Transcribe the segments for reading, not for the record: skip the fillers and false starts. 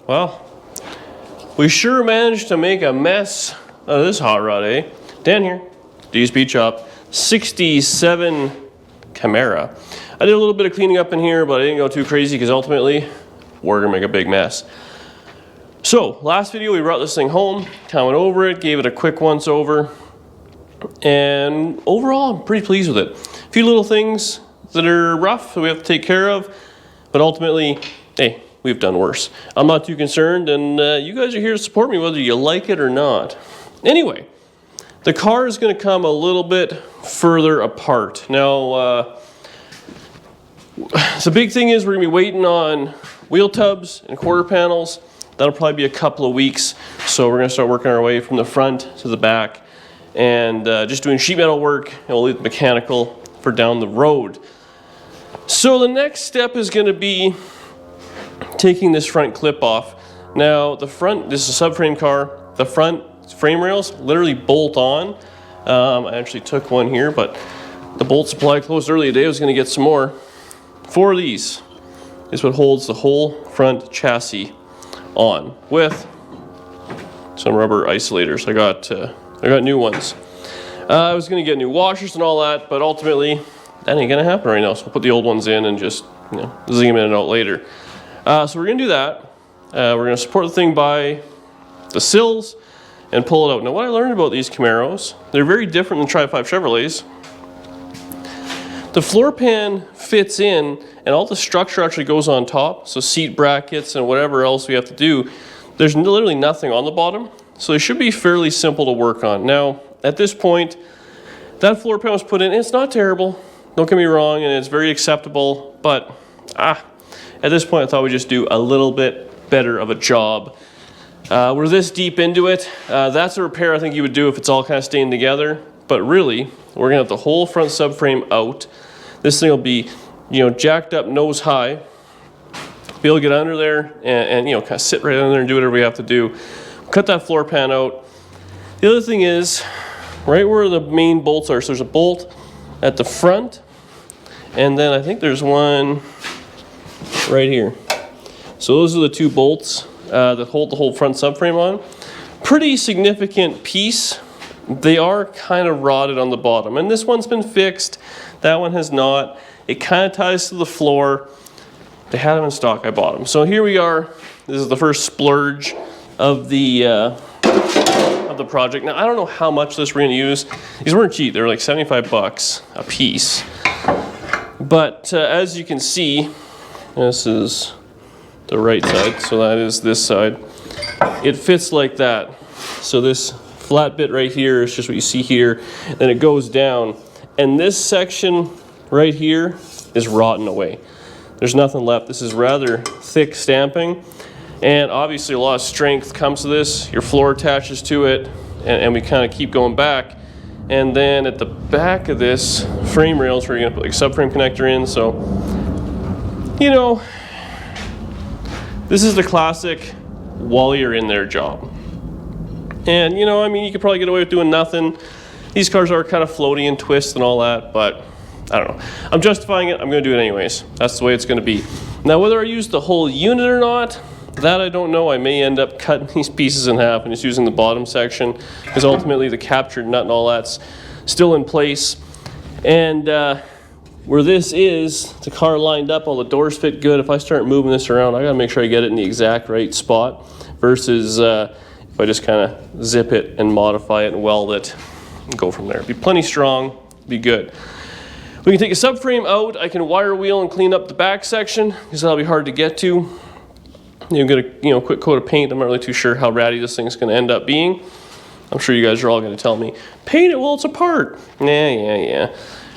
Well, we sure managed to make a mess of this hot rod, eh? Dan here, DSP Chop, 67 Camaro. I did a little bit of cleaning up in here, but I didn't go too crazy because ultimately we're gonna make a big mess. So, last video we brought this thing home, kind of went over it, gave it a quick once over, and overall I'm pretty pleased with it. A few little things that are rough that we have to take care of, but ultimately, hey, we've done worse. I'm not too concerned, and you guys are here to support me whether you like it or not. Anyway, the car is going to come a little bit further apart. Now, the big thing is we're going to be waiting on wheel tubs and quarter panels. That'll probably be a couple of weeks, so we're going to start working our way from the front to the back and just doing sheet metal work, and we'll leave the mechanical for down the road. So the next step is going to be taking this front clip off. Now the front, this is a subframe car, the front frame rails literally bolt on. I actually took one here, but the bolt supply closed earlier today. I was going to get some more. 4 of these is what holds the whole front chassis on with some rubber isolators. I got new ones. I was going to get new washers and all that, but ultimately that ain't going to happen right now. So we'll put the old ones in and just, zing them in and out later. So we're going to do that. We're going to support the thing by the sills and pull it out. Now what I learned about these Camaros, they're very different than Tri-5 Chevrolets. The floor pan fits in and all the structure actually goes on top. So seat brackets and whatever else we have to do, there's literally nothing on the bottom. So they should be fairly simple to work on. Now at this point, that floor pan was put in. It's not terrible, don't get me wrong, and it's very acceptable, but at this point I thought we'd just do a little bit better of a job. We're this deep into it. That's a repair I think you would do if it's all kind of staying together, but really we're gonna have the whole front subframe out. This thing will be jacked up nose high, be able to get under there and kind of sit right under there and do whatever we have to do. Cut that floor pan out. The other thing is right where the main bolts are, so there's a bolt at the front, and then I think there's one right here. So those are the 2 bolts that hold the whole front subframe on. Pretty significant piece. They are kind of rotted on the bottom, and this one's been fixed, that one has not. It kind of ties to the floor. They had them in stock, I bought them. So here we are. This is the first splurge of the project. Now I don't know how much this we're gonna use. These weren't cheap, they were like 75 bucks a piece. But as you can see, this is the right side, so that is this side. It fits like that. So this flat bit right here is just what you see here, then it goes down. And this section right here is rotten away. There's nothing left. This is rather thick stamping, and obviously a lot of strength comes to this. Your floor attaches to it, and we kind of keep going back. And then at the back of this frame rails, we're gonna put like a subframe connector in. So, this is the classic while you're in there job. And you could probably get away with doing nothing. These cars are kind of floaty and twist and all that, but I don't know. I'm justifying it, I'm gonna do it anyways. That's the way it's gonna be. Now whether I use the whole unit or not, that I don't know. I may end up cutting these pieces in half and just using the bottom section, because ultimately the captured nut and all that's still in place. And where this is, the car lined up, all the doors fit good. If I start moving this around, I gotta make sure I get it in the exact right spot versus if I just kind of zip it and modify it and weld it and go from there. Be plenty strong, be good. We can take a subframe out. I can wire wheel and clean up the back section because that'll be hard to get to. You get a quick coat of paint. I'm not really too sure how ratty this thing's going to end up being. I'm sure you guys are all going to tell me, paint it while it's apart. Yeah.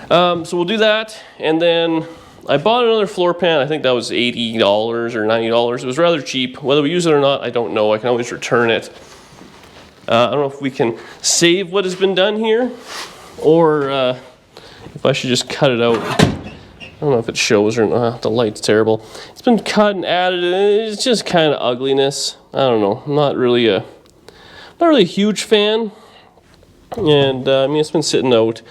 So we'll do that, and then I bought another floor pan. I think that was $80 or $90. It was rather cheap. Whether we use it or not, I don't know. I can always return it. I don't know if we can save what has been done here, or if I should just cut it out. I don't know if it shows or not. The light's terrible. It's been cut and added. It's just kind of ugliness. I don't know. I'm not really a huge fan. And it's been sitting out.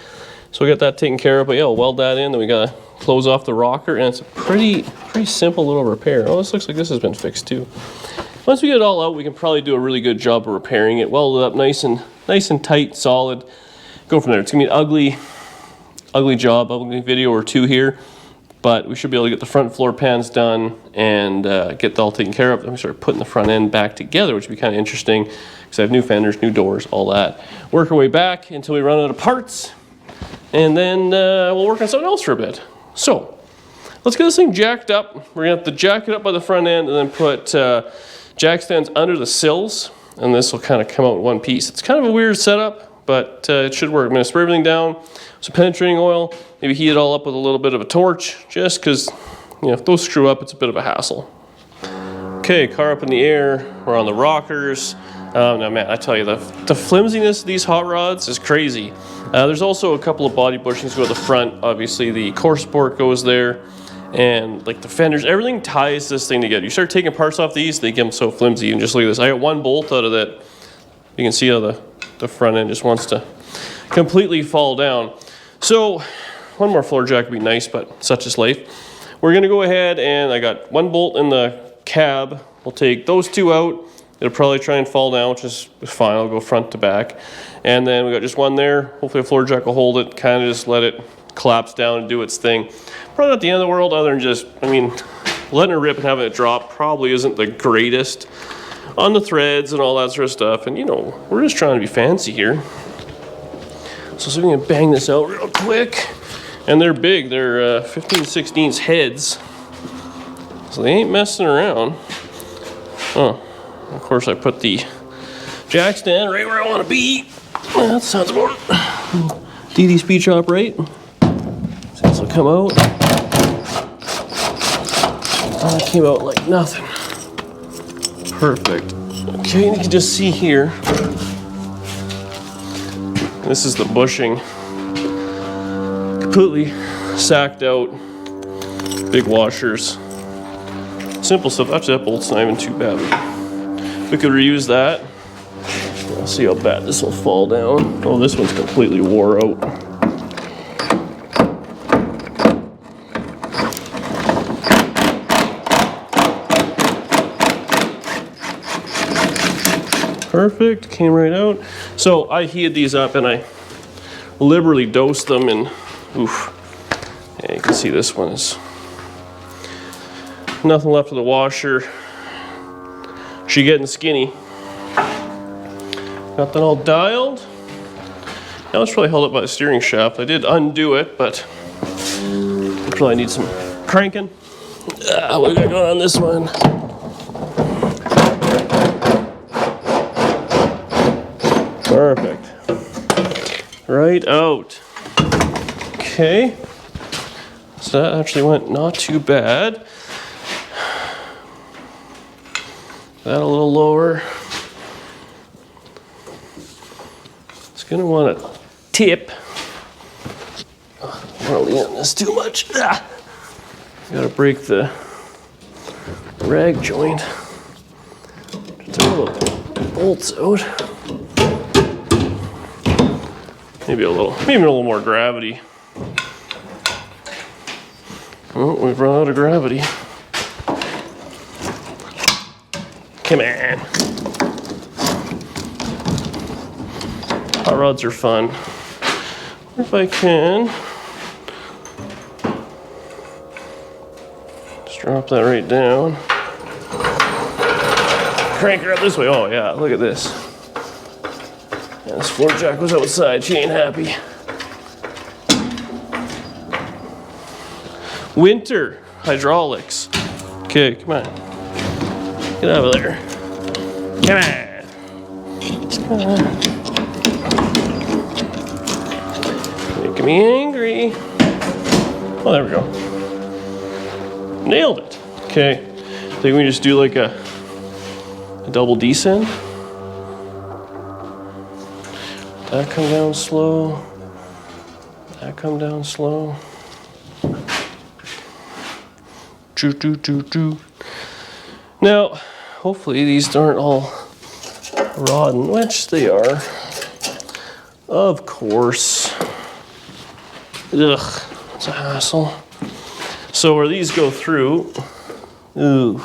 So we got that taken care of. But yeah, we'll weld that in. Then we gotta close off the rocker, and it's a pretty simple little repair. Oh, this looks like this has been fixed too. Once we get it all out, we can probably do a really good job of repairing it, weld it up nice and tight, solid. Go from there. It's gonna be an ugly job, ugly video or two here, but we should be able to get the front floor pans done and get it all taken care of. Then we start putting the front end back together, which would be kind of interesting because I have new fenders, new doors, all that. Work our way back until we run out of parts, and then we'll work on something else for a bit. So let's get this thing jacked up. We're gonna have to jack it up by the front end and then put jack stands under the sills, and this will kind of come out in one piece. It's kind of a weird setup, but it should work. I'm gonna spray everything down, some penetrating oil, maybe heat it all up with a little bit of a torch, just because, you know, if those screw up, it's a bit of a hassle. Okay, car up in the air, we're on the rockers. Now man, I tell you, the flimsiness of these hot rods is crazy. There's also a couple of body bushings go to the front. Obviously the core support goes there, and like the fenders, everything ties this thing together. You start taking parts off these, they get them so flimsy. And just look at this, I got one bolt out of that. You can see how the front end just wants to completely fall down. So one more floor jack would be nice, but such is life. We're gonna go ahead, and I got one bolt in the cab. We'll take those two out. It'll probably try and fall down, which is fine. I'll go front to back. And then we got just one there. Hopefully a floor jack will hold it, kind of just let it collapse down and do its thing. Probably not the end of the world, other than just, I mean, letting it rip and having it drop probably isn't the greatest on the threads and all that sort of stuff. And you know, we're just trying to be fancy here. So see if we can bang this out real quick. And they're big, they're 15/16 heads. So they ain't messing around. Oh, of course I put the jack stand right where I want to be. That sounds about DD speed chop right. So this will come out. That came out like nothing. Perfect. Okay, you can just see here. This is the bushing. Completely sacked out. Big washers. Simple stuff. Actually, that bolt's not even too bad. We could reuse that. I'll see how bad this will fall down. Oh, this one's completely wore out. Perfect, came right out. So I heated these up and I liberally dosed them in, oof. Yeah, you can see this one is nothing left of the washer. She getting skinny. Got that all dialed. Now it's probably held up by the steering shaft. I did undo it, but probably need some cranking. What we got going on this one? Perfect. Right out. Okay. So that actually went not too bad. That a little lower. It's gonna want to tip. I don't want to lean on this too much. Gotta break the rag joint. Just a little bolts out. Maybe a little more gravity. Oh, we've run out of gravity. Come on. Hot rods are fun. If I can just drop that right down. Crank her up this way. Oh yeah, look at this. Yeah, this floor jack was outside. She ain't happy. Winter hydraulics. Okay, come on. Get out of there. Come on. Making me angry. Oh, there we go. Nailed it. Okay. I think we just do like a double descend. That come down slow. That come down slow. Now, hopefully these aren't all rotten, which they are. Of course. Ugh, it's a hassle. So where these go through, ooh,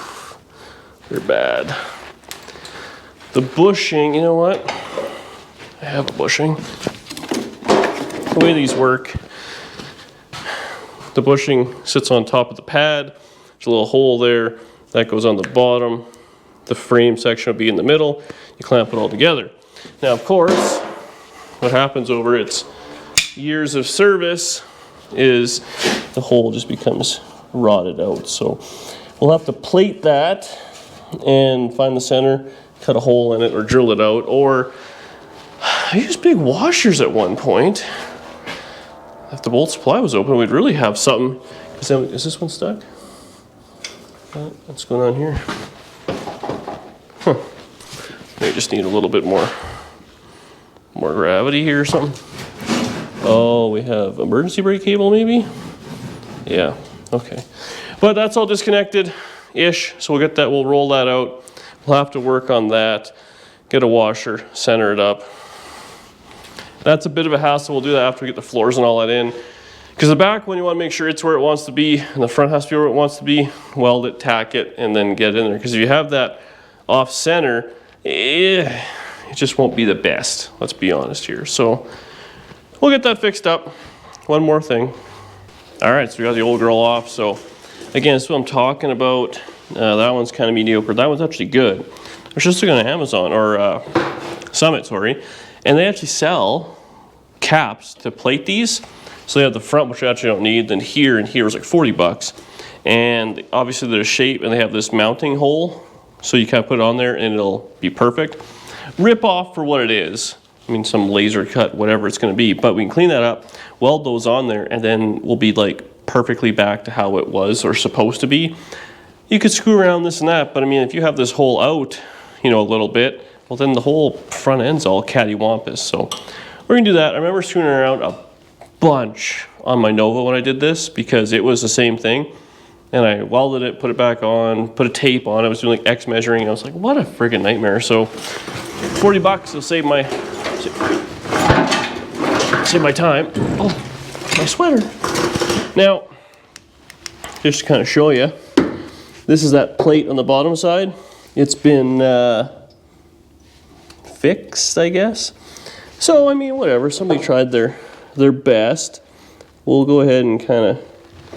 they're bad. The bushing, you know what? I have a bushing. The way these work, the bushing sits on top of the pad. There's a little hole there that goes on the bottom. The frame section will be in the middle. You clamp it all together. Now, of course, what happens over its years of service is the hole just becomes rotted out. So we'll have to plate that and find the center, cut a hole in it or drill it out. Or I used big washers at one point. If the bolt supply was open, we'd really have something. Is this one stuck? What's going on here? Huh. Maybe just need a little bit more gravity here or something. Oh, we have emergency brake cable maybe? Yeah, okay. But that's all disconnected-ish, so we'll get that, we'll roll that out. We'll have to work on that, get a washer, center it up. That's a bit of a hassle. We'll do that after we get the floors and all that in. Because the back one, you want to make sure it's where it wants to be, and the front has to be where it wants to be. Weld it, tack it, and then get it in there. Because if you have that off center, it just won't be the best. Let's be honest here. So we'll get that fixed up. One more thing. All right, so we got the old girl off. So again, that's what I'm talking about. That one's kind of mediocre. That one's actually good. I was just looking on Amazon, or Summit, sorry. And they actually sell caps to plate these. So they have the front, which you actually don't need, then here and here is like 40 bucks. And obviously they're a shape and they have this mounting hole. So you kind of put it on there and it'll be perfect. Rip off for what it is. I mean, some laser cut, whatever it's gonna be, but we can clean that up, weld those on there, and then we'll be like perfectly back to how it was or supposed to be. You could screw around this and that, but I mean, if you have this hole out, you know, a little bit, well then the whole front end's all cattywampus. So we're gonna do that. I remember screwing around a bunch on my Nova when I did this because it was the same thing. And I welded it, put it back on, put a tape on. I was doing like X measuring. I was like, what a friggin' nightmare. So 40 bucks will save my time. Oh, my sweater. Now, just to kind of show you, this is that plate on the bottom side. It's been fixed, I guess. So, I mean, whatever. Somebody tried their best. We'll go ahead and kind of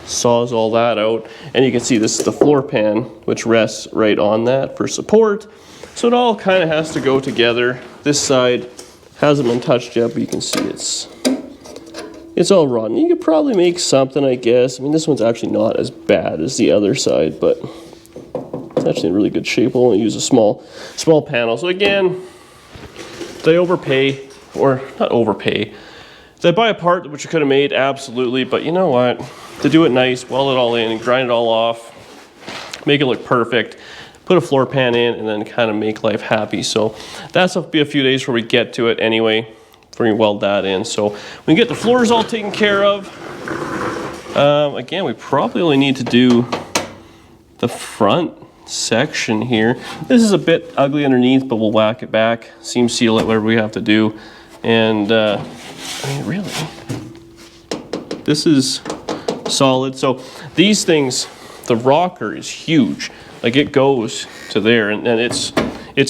saws all that out. And you can see this is the floor pan, which rests right on that for support. So it all kind of has to go together. This side hasn't been touched yet, but you can see it's all rotten. You could probably make something, I guess. I mean, this one's actually not as bad as the other side, but it's actually in really good shape. We'll only use a small panel. So again, did I overpay? Or not overpay. Did I buy a part which I could have made? Absolutely. But you know what? To do it nice, weld it all in, and grind it all off, make it look perfect, put a floor pan in, and then kind of make life happy. So that's will be a few days before we get to it anyway, before we weld that in. So we can get the floors all taken care of. Again, we probably only need to do the front section here. This is a bit ugly underneath, but we'll whack it back, seam seal it, whatever we have to do. And I mean, really, this is solid. So these things, the rocker is huge. Like it goes to there, and it's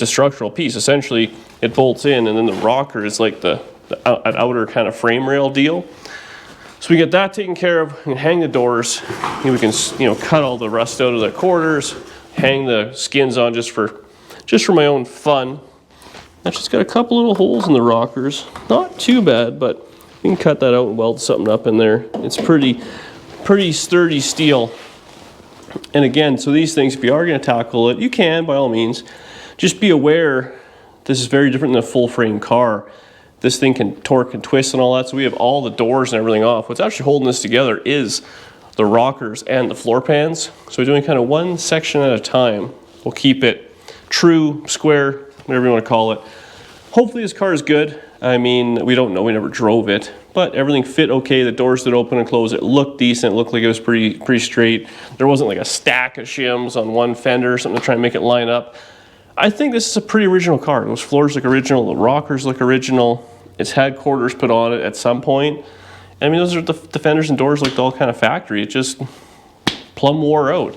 a structural piece. Essentially, it bolts in, and then the rocker is like an outer kind of frame rail deal. So we get that taken care of. We can hang the doors. We can, you know, cut all the rust out of the quarters, hang the skins on just for my own fun. That's just got a couple little holes in the rockers. Not too bad, but we can cut that out and weld something up in there. It's pretty sturdy steel. And again, so these things, if you are going to tackle it, you can by all means. Just be aware, this is very different than a full frame car. This thing can torque and twist and all that, so we have all the doors and everything off. What's actually holding this together is the rockers and the floor pans. So we're doing kind of one section at a time. We'll keep it true, square, whatever you want to call it. Hopefully this car is good. I mean, we don't know, we never drove it, but everything fit okay. The doors did open and close. It looked decent. It looked like it was pretty straight. There wasn't like a stack of shims on one fender or something to try and make it line up. I think this is a pretty original car. Those floors look original. The rockers look original. It's had quarters put on it at some point. I mean, those are the fenders and doors looked all kind of factory. It just plumb wore out.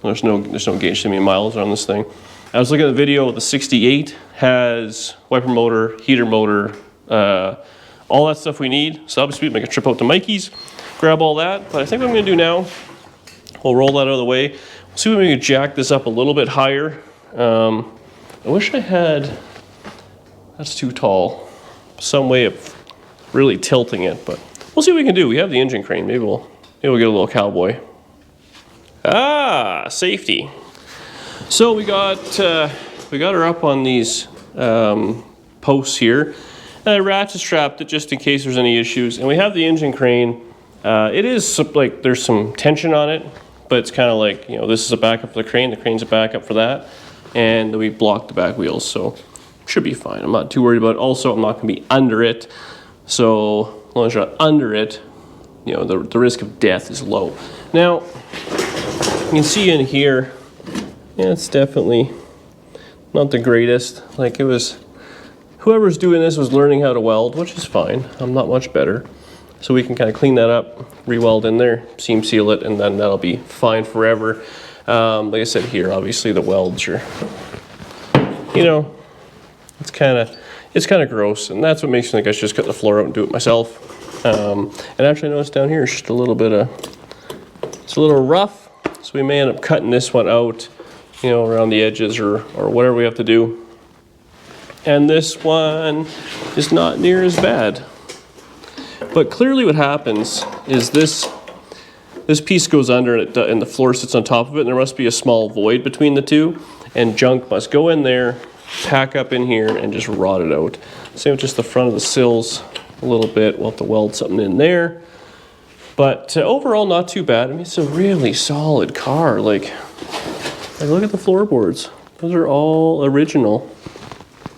There's no gauge to how many miles on this thing. I was looking at the video, the 68 has wiper motor, heater motor, all that stuff we need. So obviously make a trip out to Mikey's, grab all that. But I think what I'm gonna do now, we'll roll that out of the way. We'll see if we can jack this up a little bit higher. I wish I had, that's too tall, some way of really tilting it, but we'll see what we can do. We have the engine crane, maybe we'll get a little cowboy. Ah, safety. So we got her up on these posts here. And I ratchet strapped it just in case there's any issues. And we have the engine crane. It is like there's some tension on it, but it's kind of like, you know, this is a backup for the crane's a backup for that. And we blocked the back wheels, so should be fine. I'm not too worried about it. Also, I'm not gonna be under it. So as long as you're not under it, you know, the risk of death is low. Now, you can see in here, yeah, it's definitely not the greatest. Like it was, whoever's doing this was learning how to weld, which is fine. I'm not much better. So we can kind of clean that up, re-weld in there, seam seal it, and then that'll be fine forever. Like I said here, obviously the welds are, you know, it's kind of gross, and that's what makes me think I should just cut the floor out and do it myself. And actually I noticed down here it's just a little bit of, it's a little rough. So we may end up cutting this one out, you know, around the edges or whatever we have to do. And this one is not near as bad. But clearly what happens is this piece goes under and the floor sits on top of it, and there must be a small void between the two, and junk must go in there, pack up in here, and just rot it out. Same with just the front of the sills a little bit. We'll have to weld something in there. But overall, not too bad. I mean, it's a really solid car. Like look at the floorboards. Those are all original.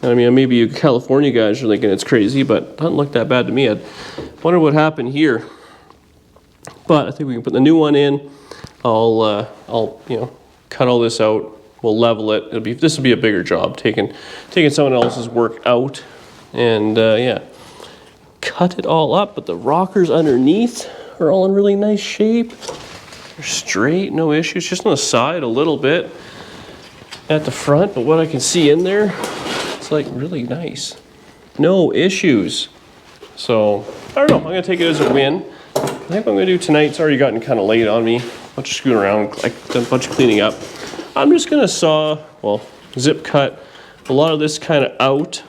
I mean, maybe you California guys are thinking it's crazy, but it doesn't look that bad to me. I wonder what happened here. But I think we can put the new one in. I'll you know, cut all this out. We'll level it. This will be a bigger job, taking someone else's work out, and yeah, cut it all up. But the rockers underneath are all in really nice shape. They're straight, no issues. Just on the side a little bit at the front, but what I can see in there, it's like really nice. No issues. So I don't know. I'm gonna take it as a win. I think what I'm gonna do tonight, it's already gotten kind of late on me. A bunch of screwing around, like done a bunch of cleaning up. I'm just gonna zip cut a lot of this kind of out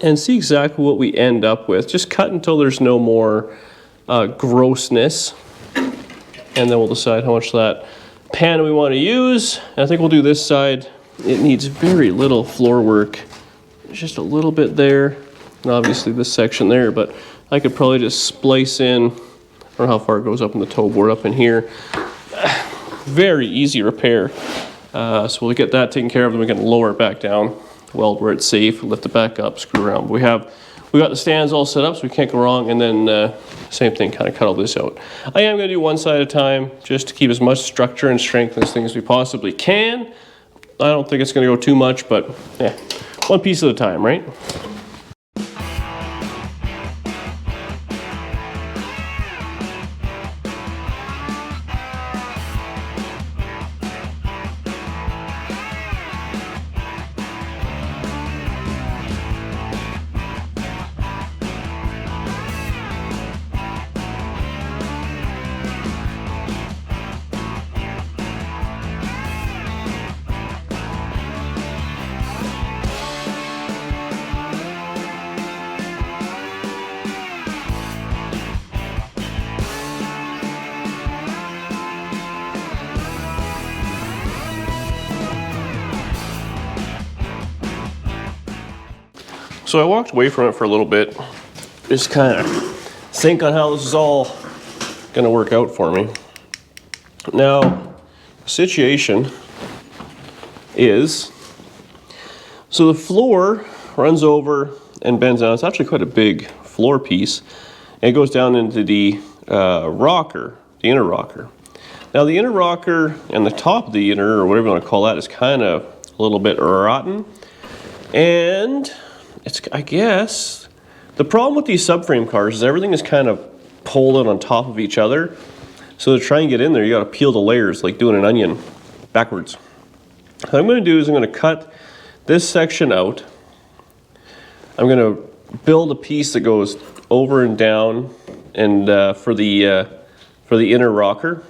and see exactly what we end up with. Just cut until there's no more grossness, and then we'll decide how much of that pan we want to use. And I think we'll do this side. It needs very little floor work, just a little bit there, and obviously this section there, but I could probably just splice in, I don't know how far it goes up in the toe board up in here. Very easy repair. So we'll get that taken care of, then we can lower it back down, weld where it's safe, lift it back up, screw around. But we got the stands all set up, so we can't go wrong, and then same thing, kind of cut all this out. I am going to do one side at a time, just to keep as much structure and strength in this thing as we possibly can. I don't think it's going to go too much, but yeah, one piece at a time, right? So I walked away from it for a little bit, just kind of think on how this is all gonna work out for me. Now, the situation is, so the floor runs over and bends down. It's actually quite a big floor piece, and it goes down into the rocker, the inner rocker. Now the inner rocker and the top of the inner, or whatever you want to call that, is kind of a little bit rotten. And it's, I guess, the problem with these subframe cars is everything is kind of pulled out on top of each other. So to try and get in there, you got to peel the layers like doing an onion backwards. What I'm going to do is I'm going to cut this section out. I'm going to build a piece that goes over and down and for the inner rocker.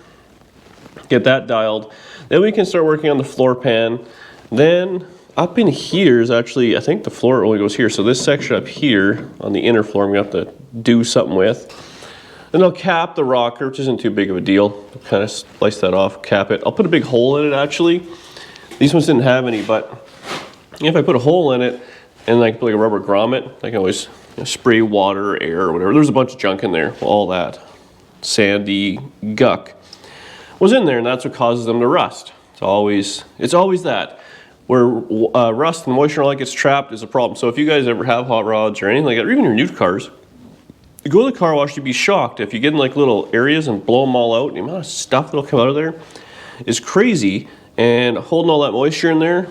Get that dialed. Then we can start working on the floor pan. Then up in here is actually, I think the floor only goes here. So this section up here on the inner floor, I'm going to have to do something with. Then I'll cap the rocker, which isn't too big of a deal. I'll kind of slice that off, cap it. I'll put a big hole in it actually. These ones didn't have any, but if I put a hole in it and I can put like a rubber grommet, I can always spray water or air or whatever. There's a bunch of junk in there, all that sandy guck was in there, and that's what causes them to rust. It's always that. Where rust and moisture and all that gets trapped is a problem. So if you guys ever have hot rods or anything like that, or even your new cars, you go to the car wash, you'd be shocked if you get in like little areas and blow them all out. The amount of stuff that'll come out of there is crazy. And holding all that moisture in there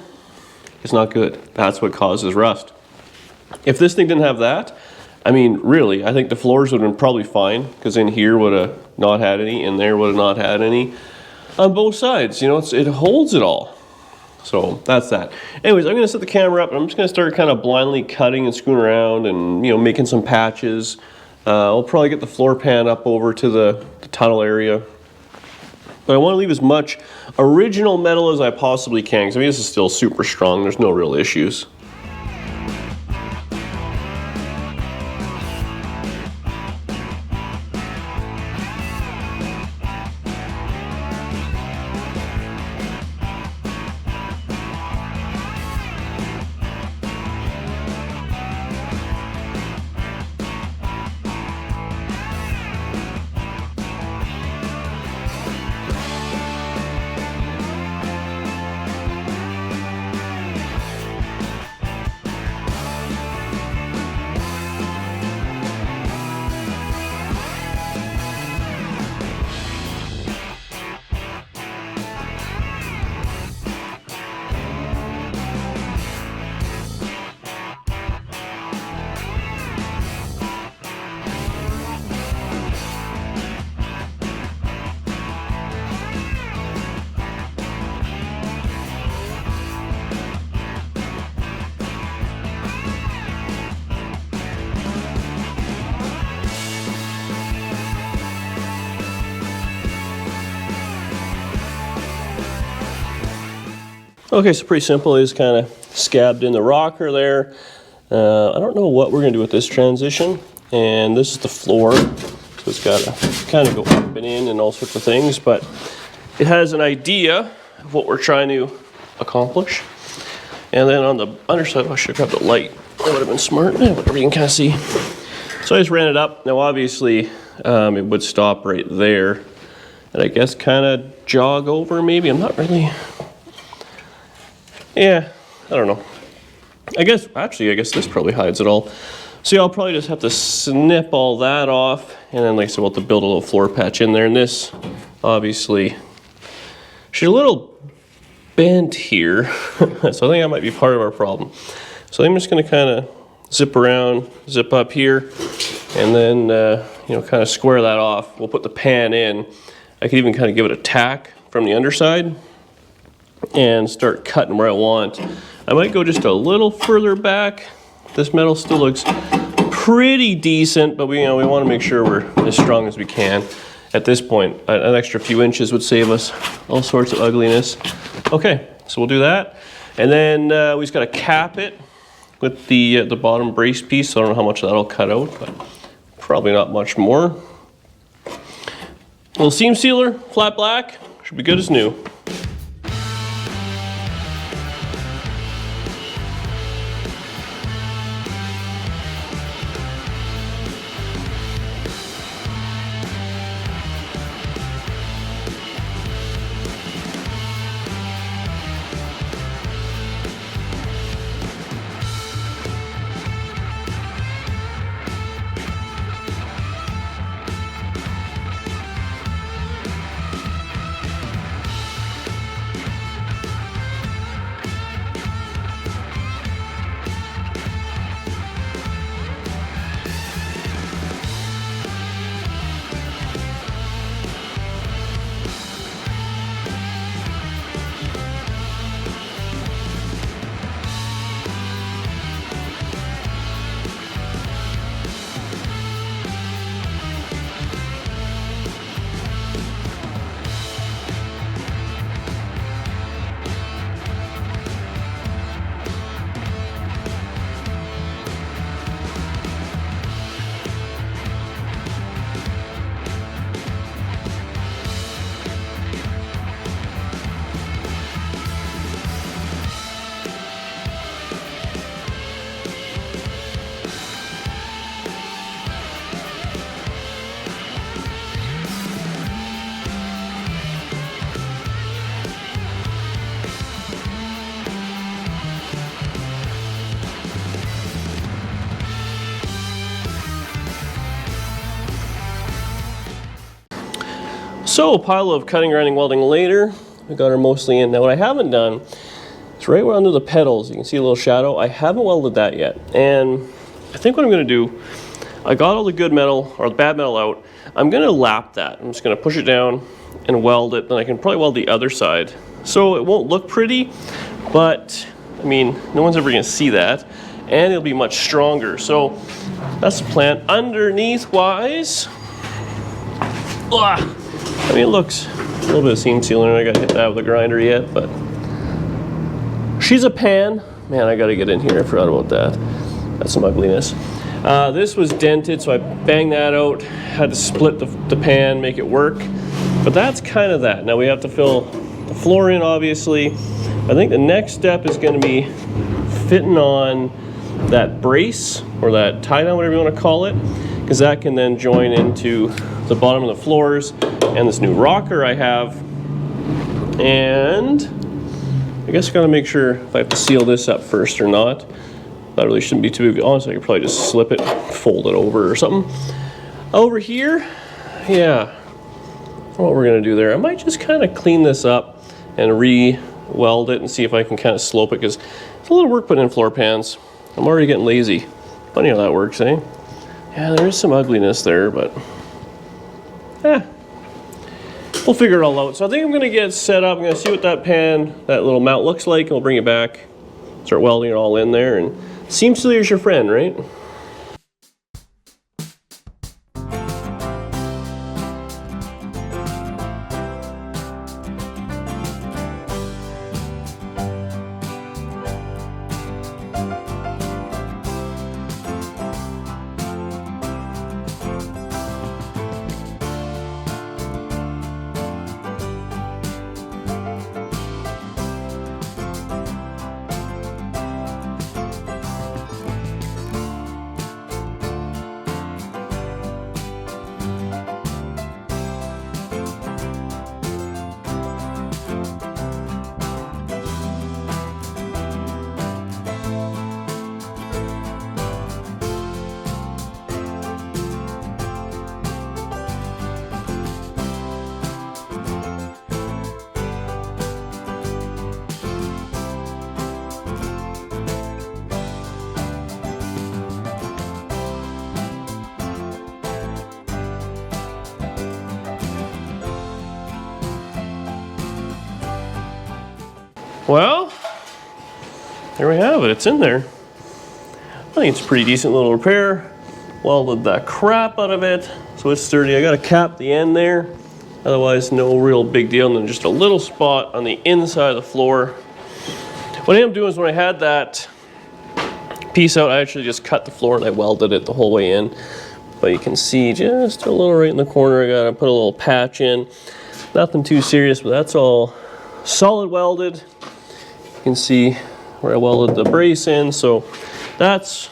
is not good. That's what causes rust. If this thing didn't have that, I mean, really, I think the floors would have been probably fine, because in here would have not had any, in there would have not had any. On both sides, you know, it holds it all. So that's that. Anyways, I'm going to set the camera up, and I'm just going to start kind of blindly cutting and screwing around and, you know, making some patches. I'll probably get the floor pan up over to the tunnel area. But I want to leave as much original metal as I possibly can, because I mean, this is still super strong. There's no real issues. Okay, so pretty simple. It's kind of scabbed in the rocker there. I don't know what we're going to do with this transition. And this is the floor. So it's got to kind of go up and in and all sorts of things. But it has an idea of what we're trying to accomplish. And then on the underside, I should have grabbed the light. That would have been smart. Whatever you can kind of see. So I just ran it up. Now obviously it would stop right there. And I guess kind of jog over maybe. I'm not really... Yeah, I don't know. I guess this probably hides it all. So yeah, I'll probably just have to snip all that off, and then like I said, we'll have to build a little floor patch in there. And this, obviously, she's a little bent here, so I think that might be part of our problem. So I'm just going to kind of zip around, zip up here, and then you know, kind of square that off. We'll put the pan in. I could even kind of give it a tack from the underside and start cutting where I want. I might go just a little further back. This metal still looks pretty decent, but we want to make sure we're as strong as we can. At this point, an extra few inches would save us all sorts of ugliness. Okay, so we'll do that. And then we just got to cap it with the bottom brace piece. So I don't know how much that'll cut out, but probably not much more. Little seam sealer, flat black, should be good as new. So a pile of cutting, grinding, welding later. We got her mostly in. Now what I haven't done is right under the pedals. You can see a little shadow. I haven't welded that yet. And I think what I'm going to do, I got all the good metal or the bad metal out. I'm going to lap that. I'm just going to push it down and weld it. Then I can probably weld the other side. So it won't look pretty, but I mean, no one's ever going to see that. And it'll be much stronger. So that's the plan. Underneath wise, I mean, it looks a little bit of seam sealer. I got to hit that with a grinder yet, but she's a pan. Man, I got to get in here. I forgot about that. That's some ugliness. This was dented, so I banged that out. Had to split the pan, make it work. But that's kind of that. Now we have to fill the floor in, obviously. I think the next step is going to be fitting on that brace or that tie down, whatever you want to call it, because that can then join into the bottom of the floors and this new rocker I have. And I guess I got to make sure if I have to seal this up first or not. That really shouldn't be too big. Honestly, I could probably just slip it, fold it over or something. Over here, yeah, what we're going to do there, I might just kind of clean this up and re-weld it and see if I can kind of slope it, because it's a little work putting in floor pans. I'm already getting lazy. Funny how that works, eh? Yeah, there is some ugliness there, but we'll figure it all out. So I think I'm gonna get set up. I'm gonna see what that pan, that little mount looks like, and we'll bring it back, start welding it all in there, and seam sealer is your friend, right? Well, there we have it. It's in there. I think it's a pretty decent little repair. Welded the crap out of it, so it's sturdy. I got to cap the end there. Otherwise, no real big deal. And then just a little spot on the inside of the floor. What I am doing is when I had that piece out, I actually just cut the floor and I welded it the whole way in. But you can see just a little right in the corner. I got to put a little patch in. Nothing too serious, but that's all solid welded. You can see where I welded the brace in, so that's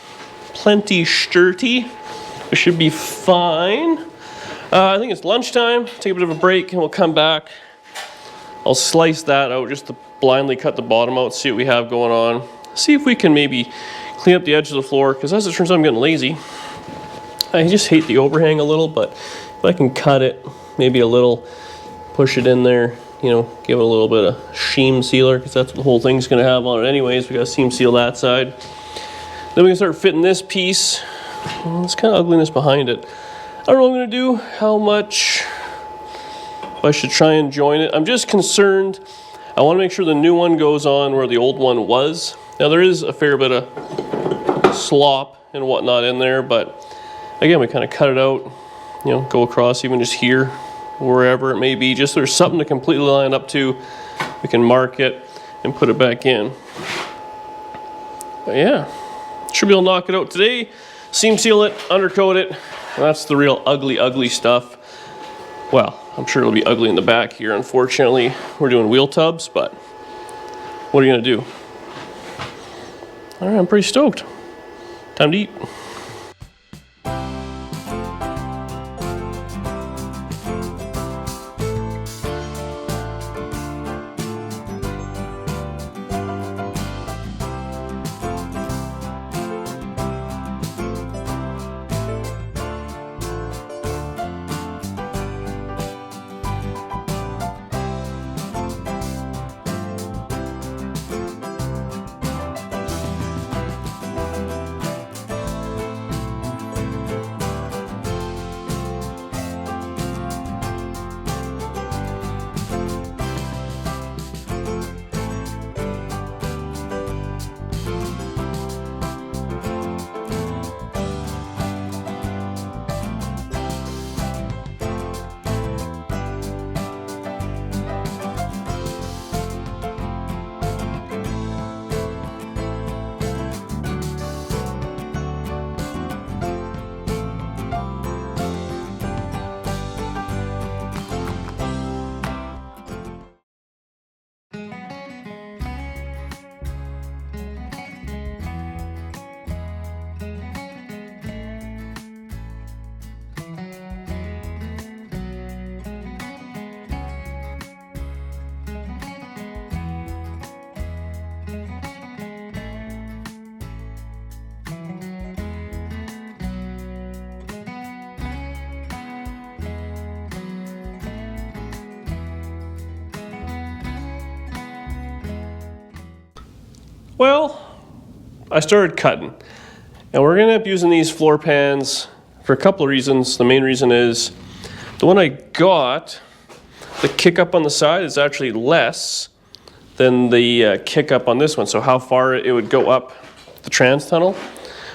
plenty sturdy. It should be fine. I think it's lunchtime. Take a bit of a break and we'll come back. I'll slice that out just to blindly cut the bottom out, see what we have going on. See if we can maybe clean up the edge of the floor, because as it turns out I'm getting lazy. I just hate the overhang a little, but if I can cut it maybe a little, push it in there, you know, give it a little bit of seam sealer, because that's what the whole thing's going to have on it anyways. We got to seam seal that side. Then we can start fitting this piece. It's kind of ugliness behind it. I don't know what I'm going to do, how much I should try and join it. I'm just concerned. I want to make sure the new one goes on where the old one was. Now there is a fair bit of slop and whatnot in there, but again, we kind of cut it out, you know, go across even just here, wherever it may be, just so there's something to completely line up to. We can mark it and put it back in. But yeah, should be able to knock it out today, seam seal it, undercoat it. That's the real ugly stuff. Well, I'm sure it'll be ugly in the back here. Unfortunately, we're doing wheel tubs, but what are you gonna do? All right, I'm pretty stoked. Time to eat. Well, I started cutting. And we're gonna end up using these floor pans for a couple of reasons. The main reason is the one I got, the kick up on the side is actually less than the kick up on this one. So how far it would go up the trans tunnel,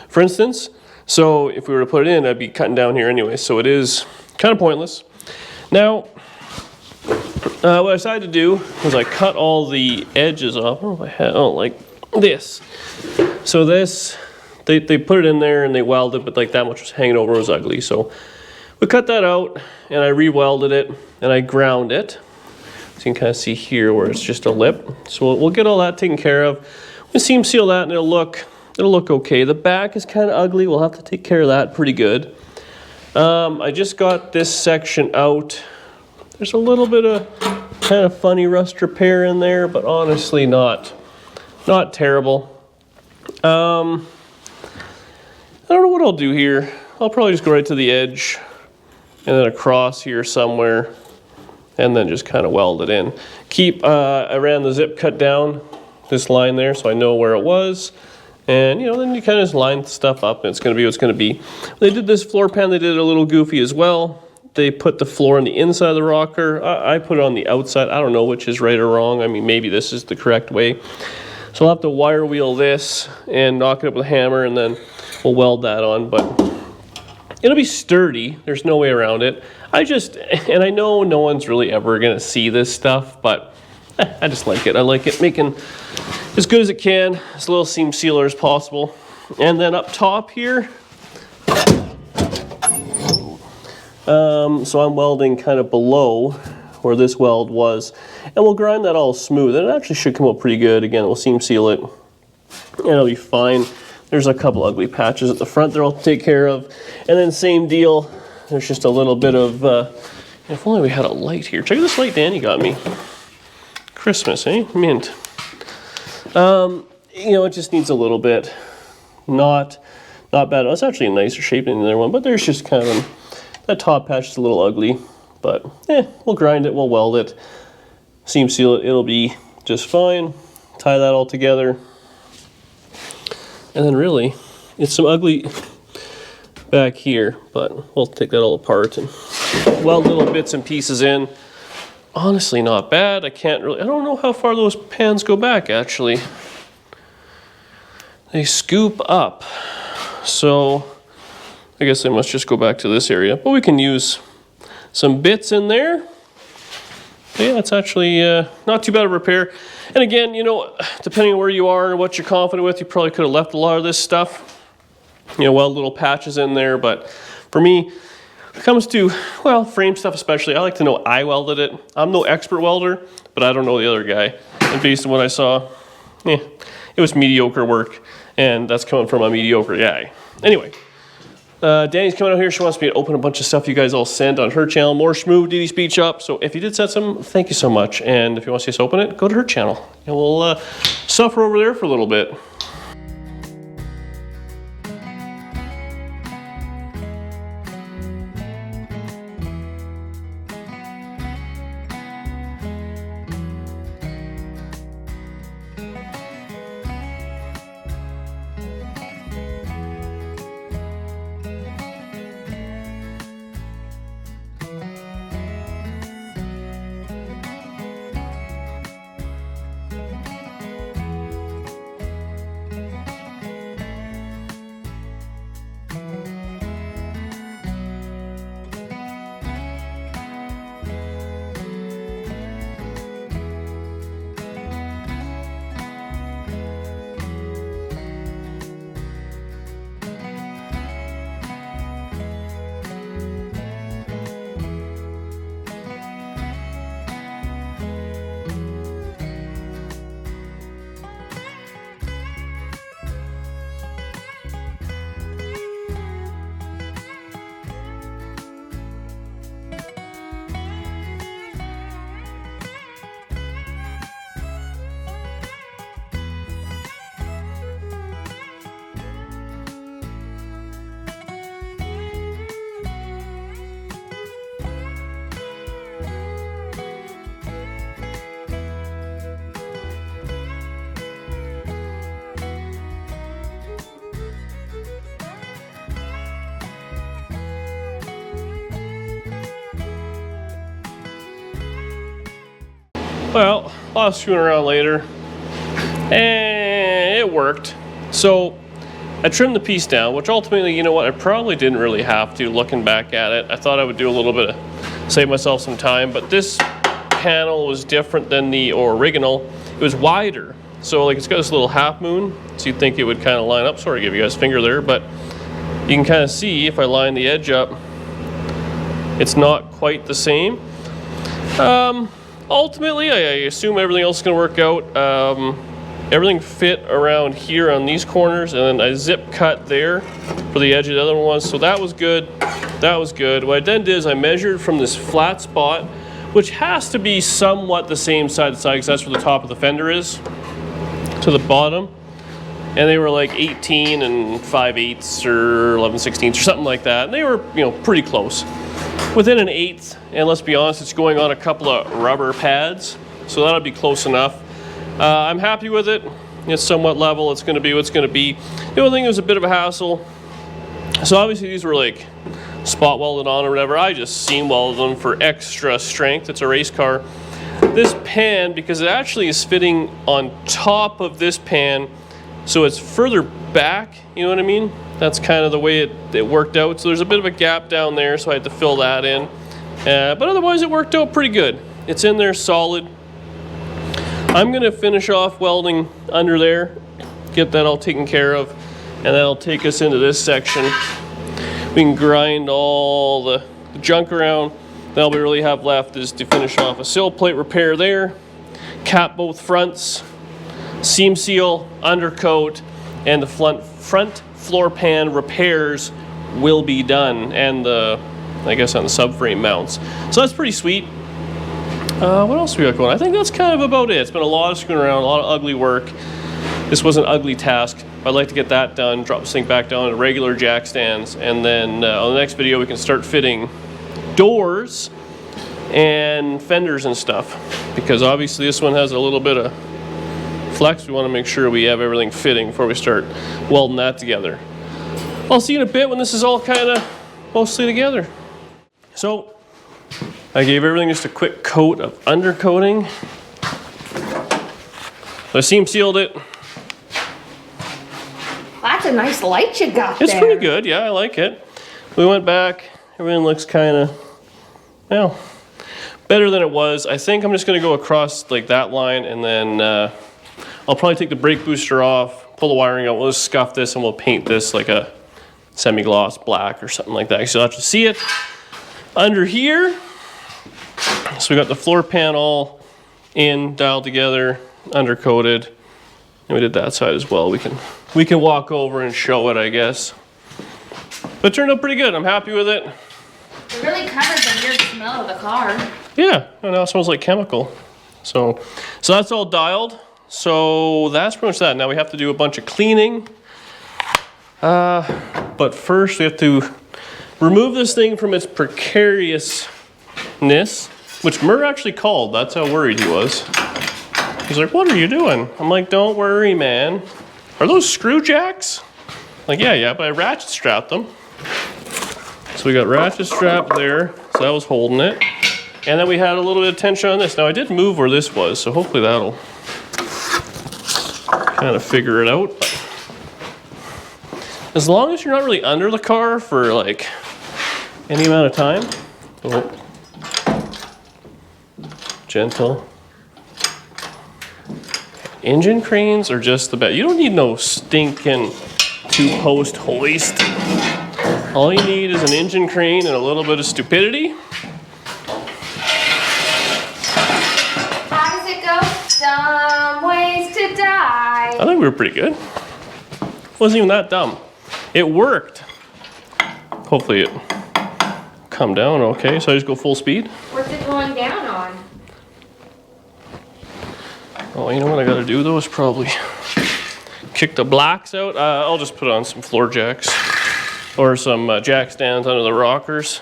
for instance. So if we were to put it in, I'd be cutting down here anyway. So it is kind of pointless. Now, what I decided to do was I cut all the edges off. I don't know if I had, oh, like this. So this, they put it in there and they welded, but like that much was hanging over, it was ugly. So we cut that out and I re-welded it and I ground it. So you can kind of see here where it's just a lip. So we'll get all that taken care of. We'll seam seal that and it'll look okay. The back is kind of ugly. We'll have to take care of that pretty good. I just got this section out. There's a little bit of kind of funny rust repair in there, but honestly not terrible. I don't know what I'll do here. I'll probably just go right to the edge and then across here somewhere and then just kind of weld it in. I ran the zip cut down this line there so I know where it was. And, you know, then you kind of just line stuff up and it's going to be what it's going to be. They did this floor pan, they did it a little goofy as well. They put the floor on the inside of the rocker. I put it on the outside. I don't know which is right or wrong. I mean, maybe this is the correct way. So I'll have to wire wheel this and knock it up with a hammer and then we'll weld that on. But it'll be sturdy. There's no way around it. And I know no one's really ever going to see this stuff, but I just like it. I like it making as good as it can, as little seam sealer as possible. And then up top here, so I'm welding kind of below where this weld was, and we'll grind that all smooth, and it actually should come out pretty good. Again, we'll seam seal it, and it'll be fine. There's a couple ugly patches at the front that I'll take care of, and then same deal, there's just a little bit of, if only we had a light here. Check out this light Danny got me. Christmas, eh? Mint. You know, it just needs a little bit. Not bad. It's actually a nicer shape than the other one, but there's just kind of, that top patch is a little ugly, but we'll grind it, we'll weld it, seam seal it, it'll be just fine. Tie that all together. And then really, it's some ugly back here, but we'll take that all apart and weld little bits and pieces in. Honestly, not bad. I don't know how far those pans go back, actually. They scoop up. So I guess I must just go back to this area, but we can use some bits in there. But yeah, it's actually not too bad of a repair. And again, you know, depending on where you are and what you're confident with, you probably could have left a lot of this stuff, you know, weld little patches in there. But for me, when it comes to, well, frame stuff especially, I like to know I welded it. I'm no expert welder, but I don't know the other guy. And based on what I saw, it was mediocre work, and that's coming from a mediocre guy. Anyway, Danny's coming out here. She wants me to open a bunch of stuff you guys all sent on her channel. More Schmoo, DD Speed Shop. So if you did send some, thank you so much. And if you want to see us open it, go to her channel. And we'll suffer over there for a little bit. Well, a lot of screwing around later, and it worked. So I trimmed the piece down, which ultimately, you know what, I probably didn't really have to, looking back at it. I thought I would do a little bit of, save myself some time, but this panel was different than the original. It was wider. So like it's got this little half moon, so you'd think it would kind of line up. Sorry to give you guys a finger there, but you can kind of see if I line the edge up, it's not quite the same. Ultimately, I assume everything else is going to work out. Everything fit around here on these corners, and then I zip cut there for the edge of the other one, so that was good. That was good. What I then did is I measured from this flat spot, which has to be somewhat the same side to side, because that's where the top of the fender is, to the bottom. And they were like 18 and 5/8 or 11/16 or something like that. And they were, you know, pretty close. Within an eighth, and let's be honest, it's going on a couple of rubber pads, so that'll be close enough. I'm happy with it. It's somewhat level. It's going to be what's going to be. The only thing was a bit of a hassle. So obviously these were like spot welded on or whatever. I just seam welded them for extra strength. It's a race car. This pan, because it actually is fitting on top of this pan, so it's further back, you know what I mean? That's kind of the way it worked out. So there's a bit of a gap down there, so I had to fill that in. But otherwise it worked out pretty good. It's in there solid. I'm gonna finish off welding under there, get that all taken care of, and that'll take us into this section. We can grind all the junk around. Then all we really have left is to finish off a sill plate repair there, cap both fronts, seam seal, undercoat, and the front floor pan repairs will be done, and I guess on the subframe mounts. So that's pretty sweet. What else we got going? I think that's kind of about it. It's been a lot of screwing around, a lot of ugly work. This was an ugly task. I'd like to get that done, drop this thing back down to regular jack stands, and then on the next video we can start fitting doors and fenders and stuff, because obviously this one has a little bit of flex. We want to make sure we have everything fitting before we start welding that together. I'll see you in a bit when this is all kind of mostly together. So I gave everything just a quick coat of undercoating. I seam sealed it. That's a nice light you got there. It's pretty good, yeah, I like it. We went back, everything looks kind of, well, better than it was. I think I'm just gonna go across like that line, and then I'll probably take the brake booster off, pull the wiring out, we'll just scuff this and we'll paint this like a semi-gloss black or something like that. So you'll have to see it. Under here, so we got the floor pan all in, dialed together, undercoated, and we did that side as well. We can walk over and show it, I guess. But it turned out pretty good. I'm happy with it. It really covered the weird smell of the car. Yeah, and now it smells like chemical. So that's all dialed. So that's pretty much that. Now we have to do a bunch of cleaning. But first we have to remove this thing from its precariousness, which Murr actually called. That's how worried he was. He's like, what are you doing? I'm like, don't worry, man. Are those screw jacks? Like, yeah, but I ratchet strapped them. So we got ratchet strap there, so that was holding it. And then we had a little bit of tension on this. Now I did move where this was, so hopefully that'll kind of figure it out. As long as you're not really under the car for like any amount of time. Oh. Gentle. Engine cranes are just the best. You don't need no stinking two-post hoist. All you need is an engine crane and a little bit of stupidity. How does it go? Some ways to die. I think we were pretty good. Wasn't even that dumb. It worked. Hopefully it come down okay. So I just go full speed. What's it going down on? Oh, you know what I gotta do though is probably kick the blocks out. I'll just put on some floor jacks or some jack stands under the rockers.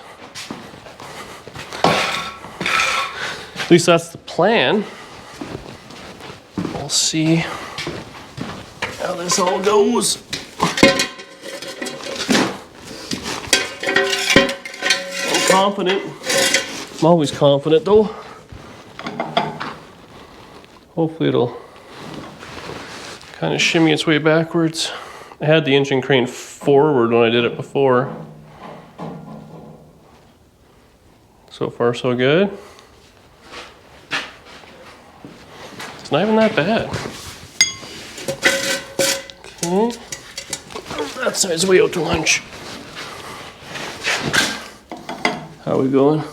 At least that's the plan. We'll see how this all goes. I'm confident. I'm always confident though. hopefully it'll kind of shimmy its way backwards. I had the engine crane forward when I did it before. So far, so good. It's not even that bad. Okay. That side's way out to lunch. How are we going?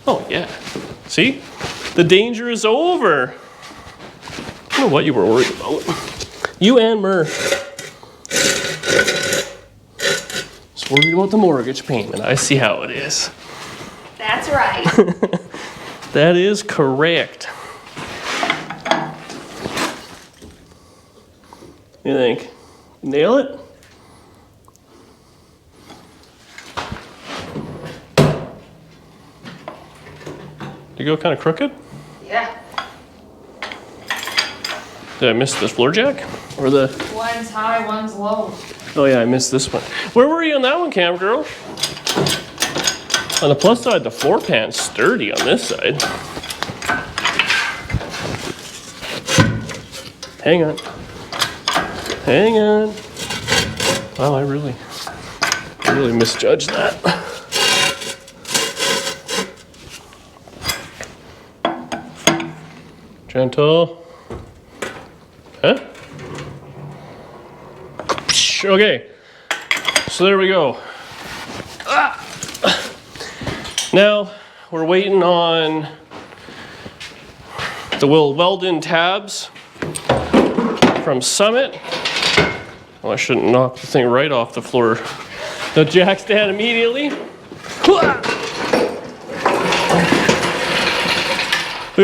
Oh, yeah. See? The danger is over. I don't know what you were worried about. You and Murph. Just worried about the mortgage payment. I see how it is. That's right. That is correct. You think? Nail it? Did you go kind of crooked? Yeah. Did I miss the floor jack? Or the... One's high, one's low. Oh yeah, I missed this one. Where were you on that one, Cam girl? On the plus side, the floor pan's sturdy on this side. Hang on. Hang on. Wow, I really misjudged that. Gentle. Huh? Okay. So there we go. Now we're waiting on the Welding tabs from Summit. Oh, I shouldn't knock the thing right off the floor. The jack's down immediately. We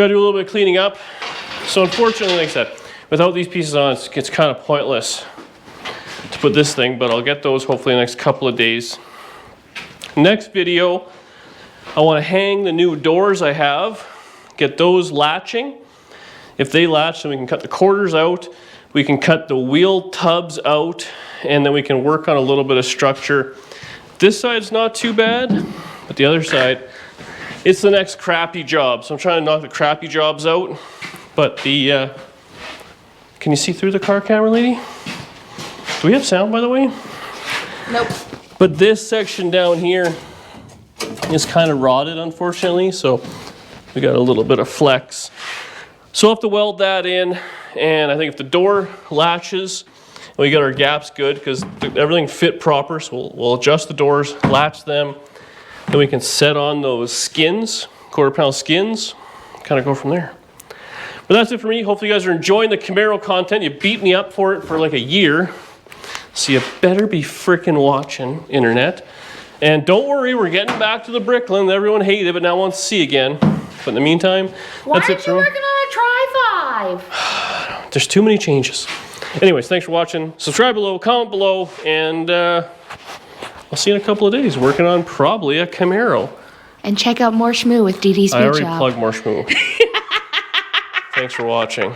gotta do a little bit of cleaning up. So unfortunately, like I said, without these pieces on, it's kind of pointless to put this thing, but I'll get those hopefully in the next couple of days. Next video, I want to hang the new doors I have, get those latching. If they latch, then we can cut the quarters out, we can cut the wheel tubs out, and then we can work on a little bit of structure. This side's not too bad, but the other side, it's the next crappy job. So I'm trying to knock the crappy jobs out, but the, can you see through the car camera, lady? Do we have sound, by the way? Nope. But this section down here is kind of rotted, unfortunately, so we got a little bit of flex. So we'll have to weld that in, and I think if the door latches, and we got our gaps good, because everything fit proper, so we'll adjust the doors, latch them, then we can set on those skins, quarter-panel skins, kind of go from there. But that's it for me. Hopefully you guys are enjoying the Camaro content. You beat me up for it for like a year, so you better be frickin' watching, internet. And don't worry, we're getting back to the Brickland. Everyone hated it, but now wants to see again. But in the meantime, that's it for me. Why aren't you working on a Tri-5? There's too many changes. Anyways, thanks for watching. Subscribe below, comment below, and I'll see you in a couple of days working on probably a Camaro. And check out more Schmoo with Dee Dee's Wood I already Shop. plugged more Schmoo. Thanks for watching.